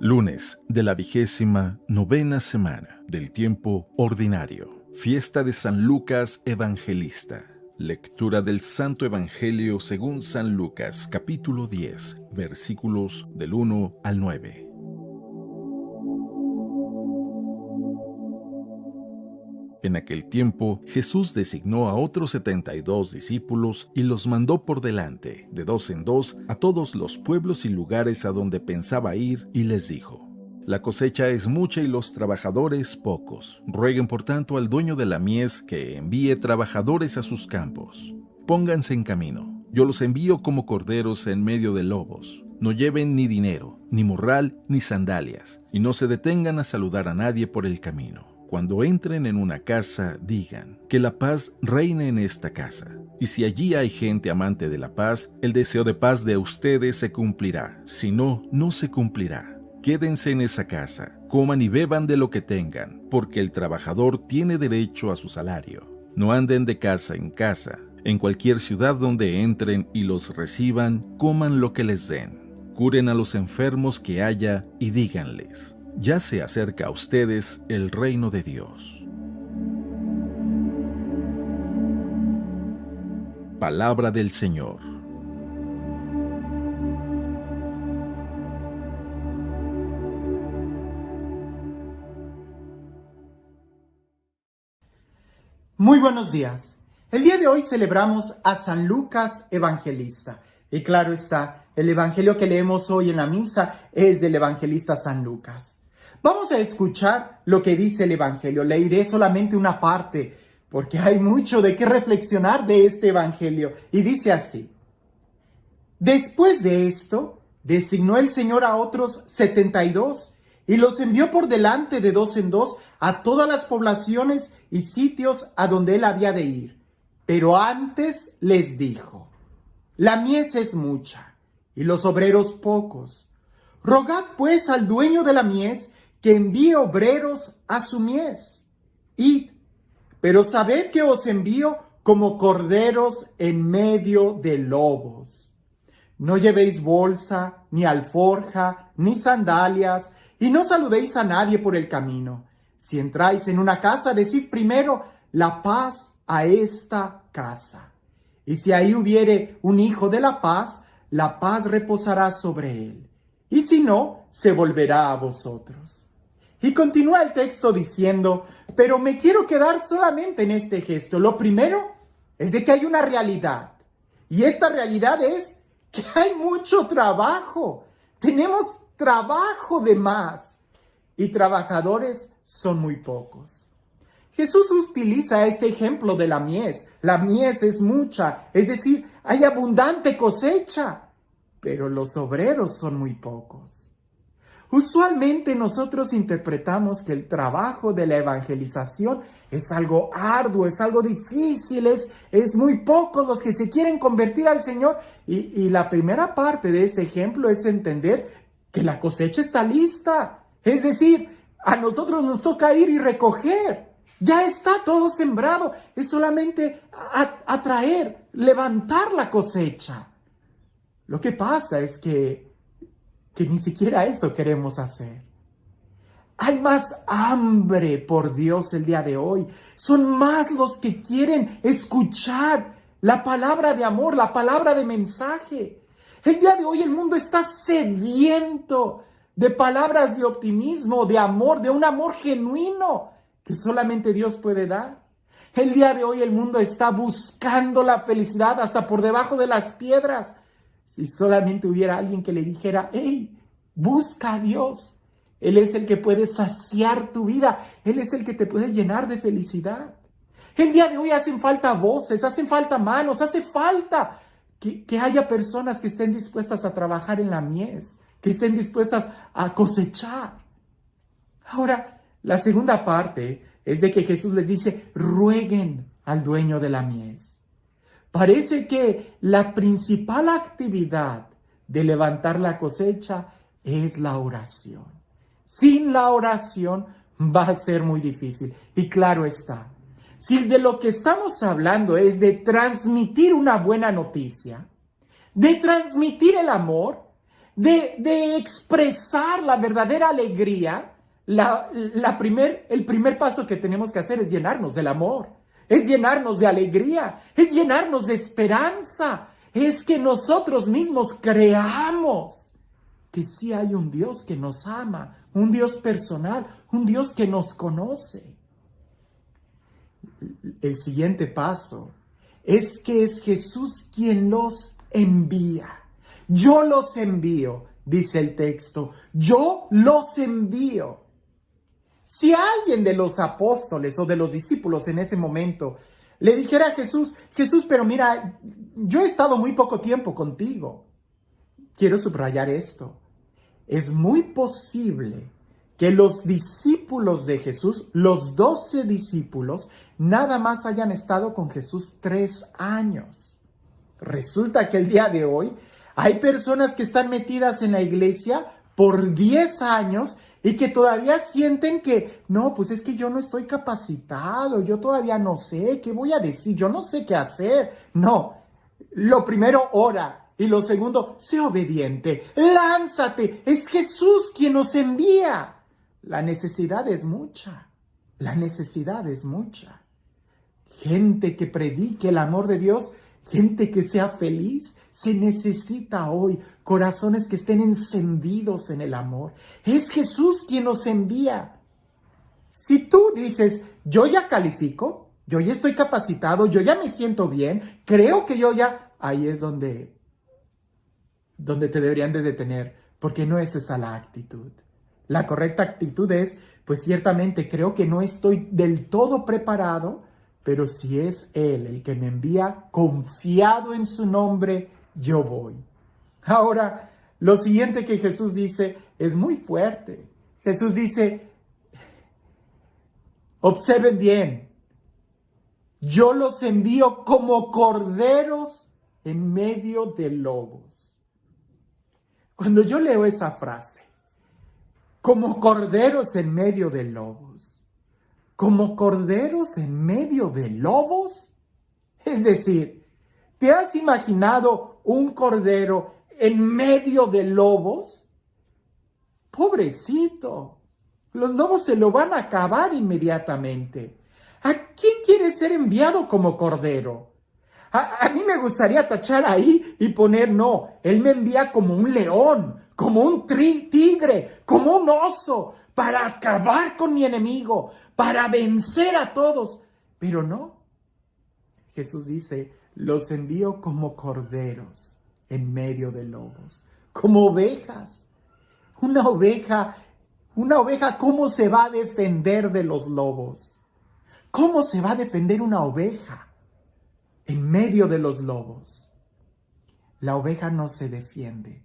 Lunes de la 29ª semana del tiempo ordinario. Fiesta de San Lucas Evangelista. Lectura del Santo Evangelio según San Lucas, capítulo 10, versículos del 1 al 9. En aquel tiempo, Jesús designó a otros 72 discípulos y los mandó por delante, de dos en dos, a todos los pueblos y lugares a donde pensaba ir, y les dijo: La cosecha es mucha y los trabajadores pocos. Rueguen por tanto al dueño de la mies que envíe trabajadores a sus campos. Pónganse en camino. Yo los envío como corderos en medio de lobos. No lleven ni dinero, ni morral, ni sandalias, y no se detengan a saludar a nadie por el camino. Cuando entren en una casa, digan: que la paz reine en esta casa. Y si allí hay gente amante de la paz, el deseo de paz de ustedes se cumplirá. Si no, no se cumplirá. Quédense en esa casa, coman y beban de lo que tengan, porque el trabajador tiene derecho a su salario. No anden de casa en casa. En cualquier ciudad donde entren y los reciban, coman lo que les den. Curen a los enfermos que haya y díganles: ya se acerca a ustedes el reino de Dios. Palabra del Señor. Muy buenos días. El día de hoy celebramos a San Lucas Evangelista. Y claro está, el evangelio que leemos hoy en la misa es del evangelista San Lucas. Vamos a escuchar lo que dice el evangelio. Leeré solamente una parte, porque hay mucho de qué reflexionar de este evangelio. Y dice así: Después de esto, designó el Señor a otros 72 y los envió por delante de dos en dos a todas las poblaciones y sitios a donde él había de ir. Pero antes les dijo: La mies es mucha y los obreros pocos. Rogad pues al dueño de la mies que envíe obreros a su mies. Id, pero sabed que os envío como corderos en medio de lobos. No llevéis bolsa, ni alforja, ni sandalias, y no saludéis a nadie por el camino. Si entráis en una casa, decid primero: la paz a esta casa. Y si ahí hubiere un hijo de la paz reposará sobre él. Y si no, se volverá a vosotros. Y continúa el texto diciendo: pero me quiero quedar solamente en este gesto. Lo primero es de que hay una realidad. Y esta realidad es que hay mucho trabajo. Tenemos trabajo de más. Y trabajadores son muy pocos. Jesús utiliza este ejemplo de la mies. La mies es mucha, es decir, hay abundante cosecha, pero los obreros son muy pocos. Usualmente nosotros interpretamos que el trabajo de la evangelización es algo arduo, es algo difícil, es muy pocos los que se quieren convertir al Señor. Y la primera parte de este ejemplo es entender que la cosecha está lista. Es decir, a nosotros nos toca ir y recoger. Ya está todo sembrado, es solamente atraer, levantar la cosecha. Lo que pasa es que ni siquiera eso queremos hacer. Hay más hambre por Dios el día de hoy. Son más los que quieren escuchar la palabra de amor, la palabra de mensaje. El día de hoy el mundo está sediento de palabras de optimismo, de amor, de un amor genuino que solamente Dios puede dar. El día de hoy el mundo está buscando la felicidad hasta por debajo de las piedras. Si solamente hubiera alguien que le dijera: hey, busca a Dios. Él es el que puede saciar tu vida. Él es el que te puede llenar de felicidad. El día de hoy hacen falta voces, hacen falta manos, hace falta que haya personas que estén dispuestas a trabajar en la mies, que estén dispuestas a cosechar. Ahora, la segunda parte es de que Jesús les dice: rueguen al dueño de la mies. Parece que la principal actividad de levantar la cosecha es la oración. Sin la oración va a ser muy difícil. Y claro está, si de lo que estamos hablando es de transmitir una buena noticia, de transmitir el amor, de expresar la verdadera alegría, el primer paso que tenemos que hacer es llenarnos del amor, es llenarnos de alegría, es llenarnos de esperanza, es que nosotros mismos creamos que sí hay un Dios que nos ama, un Dios personal, un Dios que nos conoce. El siguiente paso es que es Jesús quien los envía. Yo los envío, dice el texto, yo los envío. Si alguien de los apóstoles o de los discípulos en ese momento le dijera a Jesús, pero mira, yo he estado muy poco tiempo contigo. Quiero subrayar esto. Es muy posible que los discípulos de Jesús, los 12 discípulos, nada más hayan estado con Jesús 3 años. Resulta que el día de hoy hay personas que están metidas en la iglesia por 10 años y que todavía sienten que, no, pues es que yo no estoy capacitado, yo todavía no sé qué voy a decir, yo no sé qué hacer. No, lo primero, ora. Y lo segundo, sé obediente, lánzate, es Jesús quien nos envía. La necesidad es mucha, la necesidad es mucha. Gente que predique el amor de Dios, gente que sea feliz, se necesita hoy. Corazones que estén encendidos en el amor. Es Jesús quien nos envía. Si tú dices, yo ya califico, yo ya estoy capacitado, yo ya me siento bien, creo que yo ya... Ahí es donde te deberían de detener, porque no es esa la actitud. La correcta actitud es, pues ciertamente creo que no estoy del todo preparado, pero si es Él el que me envía, confiado en su nombre, yo voy. Ahora, lo siguiente que Jesús dice es muy fuerte. Jesús dice, observen bien, yo los envío como corderos en medio de lobos. Cuando yo leo esa frase, como corderos en medio de lobos, como corderos en medio de lobos, es decir, ¿te has imaginado un cordero en medio de lobos? Pobrecito, los lobos se lo van a acabar inmediatamente. ¿A quién quiere ser enviado como cordero? A mí me gustaría tachar ahí y poner, no, Él me envía como un león, como un tigre, como un oso, para acabar con mi enemigo, para vencer a todos. Pero no, Jesús dice, los envío como corderos en medio de lobos, como ovejas. Una oveja, ¿cómo se va a defender de los lobos? ¿Cómo se va a defender una oveja en medio de los lobos? La oveja no se defiende.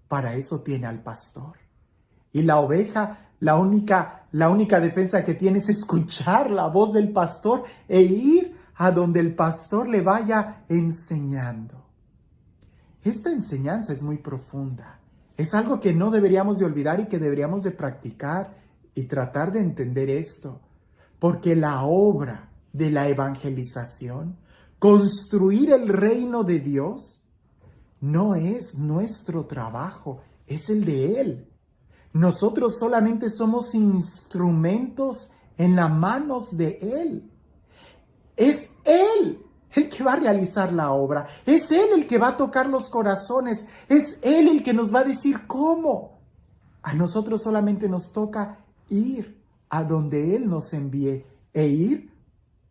Para eso tiene al pastor. Y la oveja, la única defensa que tiene es escuchar la voz del pastor e ir a donde el pastor le vaya enseñando. Esta enseñanza es muy profunda. Es algo que no deberíamos de olvidar y que deberíamos de practicar y tratar de entender esto. Porque la obra de la evangelización, construir el reino de Dios, no es nuestro trabajo, es el de Él. Nosotros solamente somos instrumentos en las manos de Él. Es Él el que va a realizar la obra. Es Él el que va a tocar los corazones. Es Él el que nos va a decir cómo. A nosotros solamente nos toca ir a donde Él nos envíe e ir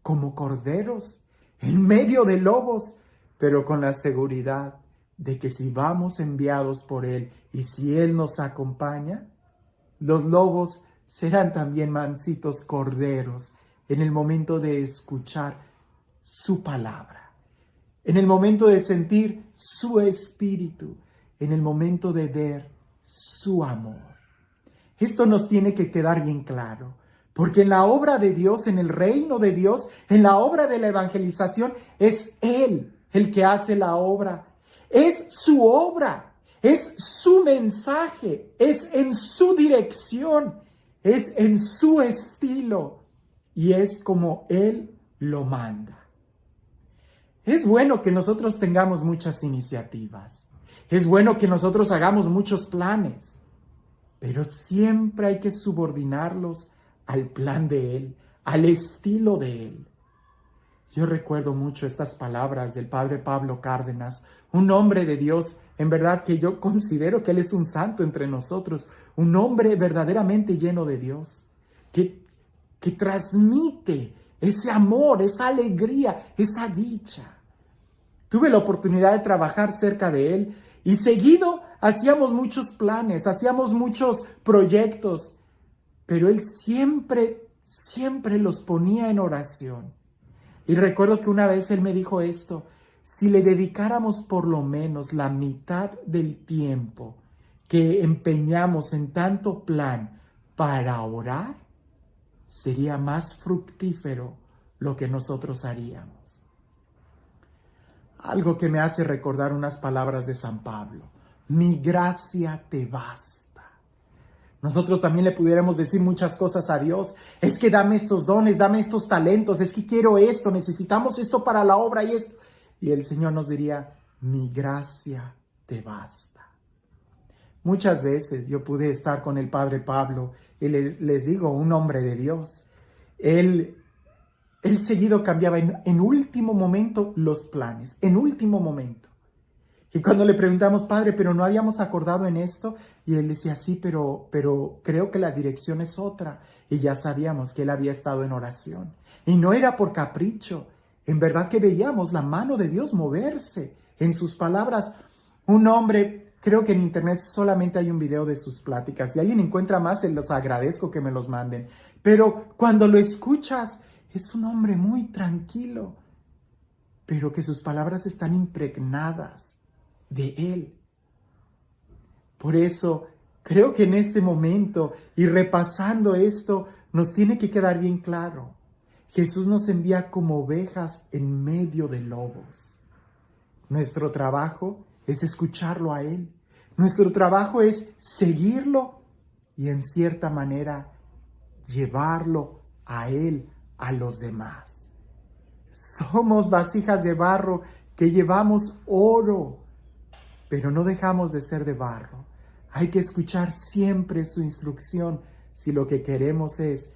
como corderos en medio de lobos, pero con la seguridad de que si vamos enviados por Él y si Él nos acompaña, los lobos serán también mansitos corderos en el momento de escuchar su palabra, en el momento de sentir su espíritu, en el momento de ver su amor. Esto nos tiene que quedar bien claro, porque en la obra de Dios, en el reino de Dios, en la obra de la evangelización, es Él el que hace la obra. Es su obra, es su mensaje, es en su dirección, es en su estilo y es como Él lo manda. Es bueno que nosotros tengamos muchas iniciativas. Es bueno que nosotros hagamos muchos planes, pero siempre hay que subordinarlos al plan de Él, al estilo de Él. Yo recuerdo mucho estas palabras del padre Pablo Cárdenas, un hombre de Dios, en verdad que yo considero que Él es un santo entre nosotros, un hombre verdaderamente lleno de Dios, que transmite ese amor, esa alegría, esa dicha. Tuve la oportunidad de trabajar cerca de Él y seguido hacíamos muchos planes, hacíamos muchos proyectos, pero Él siempre los ponía en oración. Y recuerdo que una vez Él me dijo esto: si le dedicáramos por lo menos la mitad del tiempo que empeñamos en tanto plan para orar, sería más fructífero lo que nosotros haríamos. Algo que me hace recordar unas palabras de San Pablo: mi gracia te basta. Nosotros también le pudiéramos decir muchas cosas a Dios. Es que dame estos dones, dame estos talentos, es que quiero esto, necesitamos esto para la obra y esto. Y el Señor nos diría: mi gracia te basta. Muchas veces yo pude estar con el Padre Pablo y les digo, un hombre de Dios. Él seguido cambiaba en último momento los planes, en último momento. Y cuando le preguntamos: Padre, pero no habíamos acordado en esto, y Él decía: sí, pero creo que la dirección es otra. Y ya sabíamos que Él había estado en oración. Y no era por capricho. En verdad que veíamos la mano de Dios moverse en sus palabras. Un hombre, creo que en internet solamente hay un video de sus pláticas. Si alguien encuentra más, se los agradezco que me los manden. Pero cuando lo escuchas, es un hombre muy tranquilo, pero que sus palabras están impregnadas de Él. Por eso creo que en este momento y repasando esto nos tiene que quedar bien claro: Jesús nos envía como ovejas en medio de lobos. Nuestro trabajo es escucharlo a Él. Nuestro trabajo es seguirlo y en cierta manera llevarlo a Él, a los demás. Somos vasijas de barro que llevamos oro, pero no dejamos de ser de barro. Hay que escuchar siempre su instrucción si lo que queremos es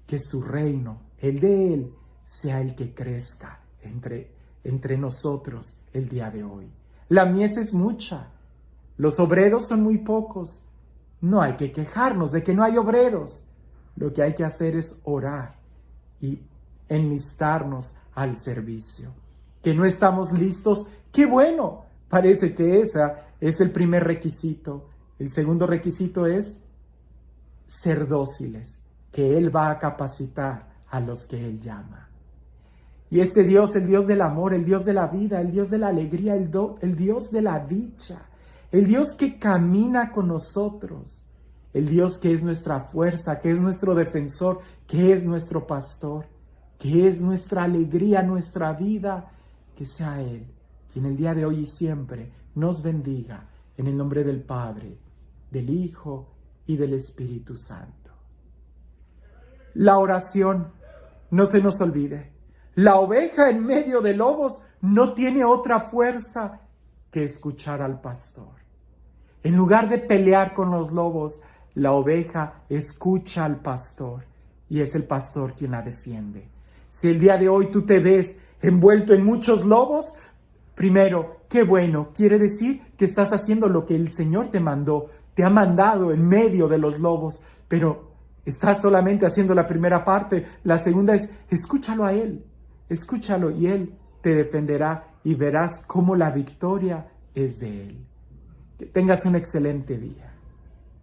que su reino, el de Él, sea el que crezca entre nosotros el día de hoy. La mies es mucha, los obreros son muy pocos. No hay que quejarnos de que no hay obreros. Lo que hay que hacer es orar y enlistarnos al servicio. Que no estamos listos, ¡qué bueno! Parece que ese es el primer requisito. El segundo requisito es ser dóciles, que Él va a capacitar a los que Él llama. Y este Dios, el Dios del amor, el Dios de la vida, el Dios de la alegría, el Dios de la dicha, el Dios que camina con nosotros, el Dios que es nuestra fuerza, que es nuestro defensor, que es nuestro pastor, que es nuestra alegría, nuestra vida, que sea Él quien el día de hoy y siempre nos bendiga, en el nombre del Padre, del Hijo y del Espíritu Santo. La oración, no se nos olvide. La oveja en medio de lobos no tiene otra fuerza que escuchar al pastor. En lugar de pelear con los lobos, la oveja escucha al pastor y es el pastor quien la defiende. Si el día de hoy tú te ves envuelto en muchos lobos, primero, qué bueno, quiere decir que estás haciendo lo que el Señor te mandó, te ha mandado en medio de los lobos, pero estás solamente haciendo la primera parte. La segunda es, escúchalo a Él, escúchalo y Él te defenderá y verás cómo la victoria es de Él. Que tengas un excelente día.